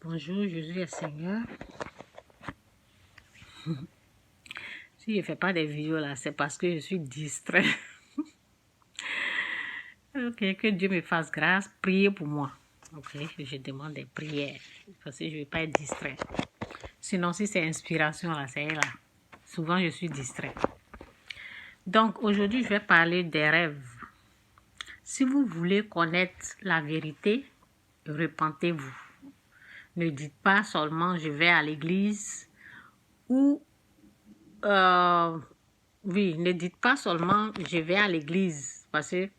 Bonjour, Jésus est Seigneur. Si je ne fais pas des vidéos là, c'est parce que je suis distrait. Ok, que Dieu me fasse grâce. Priez pour moi. Ok, je demande des prières parce que je ne vais pas être distrait. Sinon, si c'est inspiration là, c'est là. Souvent, je suis distrait. Donc, aujourd'hui, je vais parler des rêves. Si vous voulez connaître la vérité, repentez-vous. Ne dites pas seulement je vais à l'église ou oui, ne dites pas seulement je vais à l'église parce que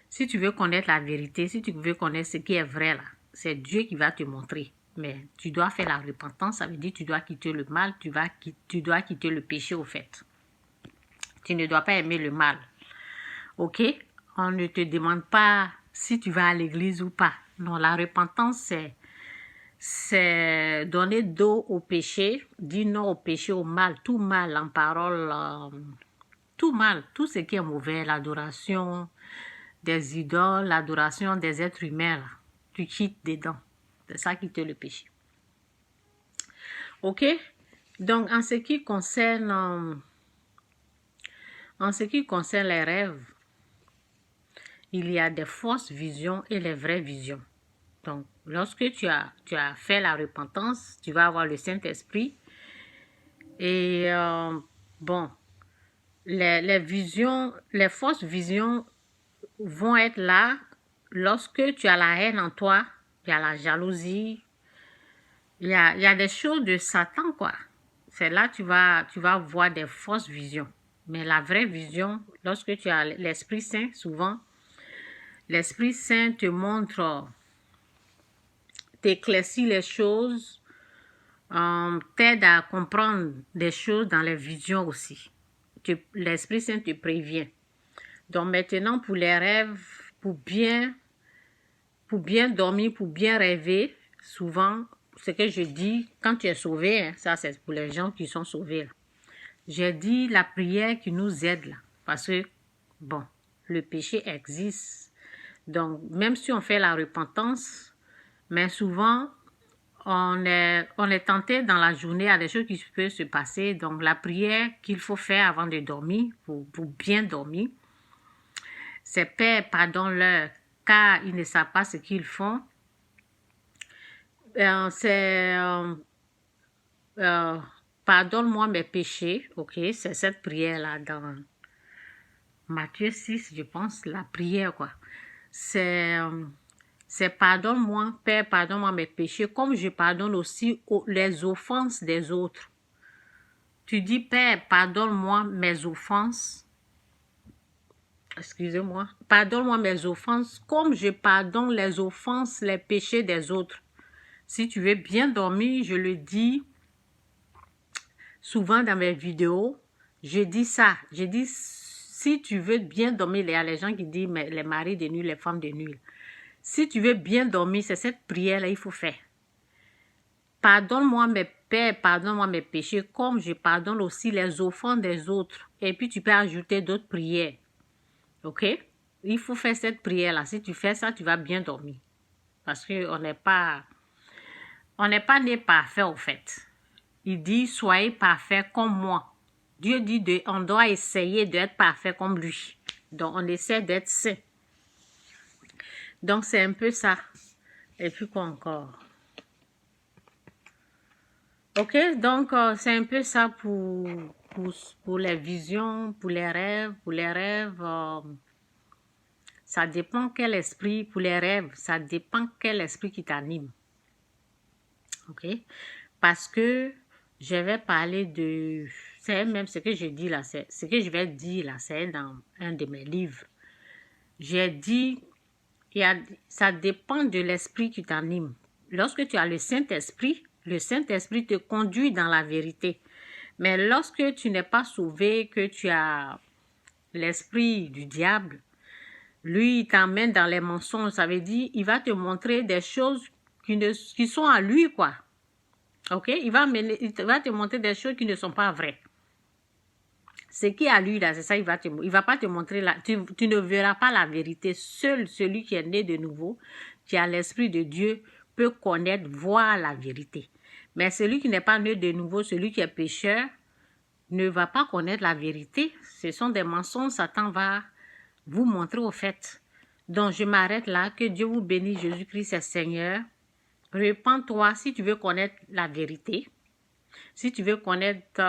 si tu veux connaître la vérité, si tu veux connaître ce qui est vrai là, c'est Dieu qui va te montrer. Mais tu dois faire la repentance, ça veut dire que tu dois quitter le mal, tu dois quitter le péché au fait. Tu ne dois pas aimer le mal. Ok? On ne te demande pas si tu vas à l'église ou pas. Non, la repentance, c'est donner dos au péché, dire non au péché, au mal, tout mal en parole, tout mal, tout ce qui est mauvais, l'adoration des idoles, l'adoration des êtres humains, là, tu quittes dedans. C'est ça qui te le péché. Ok? Donc, en ce qui concerne les rêves, il y a des fausses visions et les vraies visions. Donc, lorsque tu as fait la repentance, tu vas avoir le Saint-Esprit. Et bon, les visions, les fausses visions vont être là lorsque tu as la haine en toi, il y a la jalousie, il y a des choses de Satan, quoi. C'est là que tu vas voir des fausses visions. Mais la vraie vision, lorsque tu as l'Esprit Saint, souvent, l'Esprit Saint te montre, t'éclaircit les choses, t'aide à comprendre des choses dans les visions aussi. L'Esprit Saint te prévient. Donc maintenant, pour les rêves, pour bien dormir, pour bien rêver, souvent, ce que je dis, quand tu es sauvé, hein, ça c'est pour les gens qui sont sauvés. Là. J'ai dit la prière qui nous aide là, parce que, bon, le péché existe. Donc, même si on fait la repentance, mais souvent, on est tenté dans la journée à des choses qui peuvent se passer. Donc, la prière qu'il faut faire avant de dormir, pour bien dormir, c'est Père, pardonne-leur, car ils ne savent pas ce qu'ils font. Pardonne-moi mes péchés, ok, c'est cette prière-là dans Matthieu 6, je pense, la prière, quoi. C'est pardonne-moi, Père, pardonne-moi mes péchés, comme je pardonne aussi les offenses des autres. Tu dis, Père, pardonne-moi mes offenses, excusez-moi, pardonne-moi mes offenses, comme je pardonne les offenses, les péchés des autres. Si tu veux bien dormir, je le dis souvent dans mes vidéos, je dis ça. Je dis, si tu veux bien dormir, il y a les gens qui disent, mais les maris de nuit, les femmes de nuit. Si tu veux bien dormir, c'est cette prière-là il faut faire. Pardonne-moi mes pères, pardonne-moi mes péchés, comme je pardonne aussi les offenses des autres. Et puis tu peux ajouter d'autres prières. Ok? Il faut faire cette prière-là. Si tu fais ça, tu vas bien dormir. Parce qu'on n'est pas né parfait au fait. Il dit, soyez parfaits comme moi. Dieu dit, on doit essayer d'être parfait comme lui. Donc, on essaie d'être saint. Donc, c'est un peu ça. Et puis quoi encore? Ok, donc, c'est un peu ça pour les visions, pour les rêves. Pour les rêves, ça dépend quel esprit, pour les rêves, ça dépend quel esprit qui t'anime. Ok? Parce que je vais parler de... C'est même ce que je dis là, ce que je vais dire là, c'est dans un de mes livres. J'ai dit, ça dépend de l'esprit qui t'anime. Lorsque tu as le Saint-Esprit te conduit dans la vérité. Mais lorsque tu n'es pas sauvé, que tu as l'esprit du diable, lui, il t'emmène dans les mensonges. Ça veut dire, il va te montrer des choses qui sont à lui, quoi. Ok? Il va te montrer des choses qui ne sont pas vraies. Ce qui est à lui, là, c'est ça, il va pas te montrer, là, tu ne verras pas la vérité. Seul celui qui est né de nouveau, qui a l'Esprit de Dieu, peut connaître, voir la vérité. Mais celui qui n'est pas né de nouveau, celui qui est pécheur, ne va pas connaître la vérité. Ce sont des mensonges, Satan va vous montrer au fait. Donc, je m'arrête là. Que Dieu vous bénisse. Jésus-Christ est Seigneur. Repends-toi si tu veux connaître la vérité. Si tu veux connaître,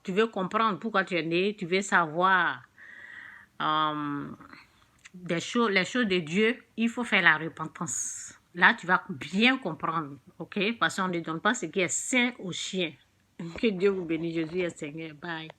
tu veux comprendre pourquoi tu es né, tu veux savoir les choses de Dieu, il faut faire la repentance. Là, tu vas bien comprendre, ok? Parce qu'on ne donne pas ce qui est sain aux chiens. Que Dieu vous bénisse. Jésus est Seigneur. Bye.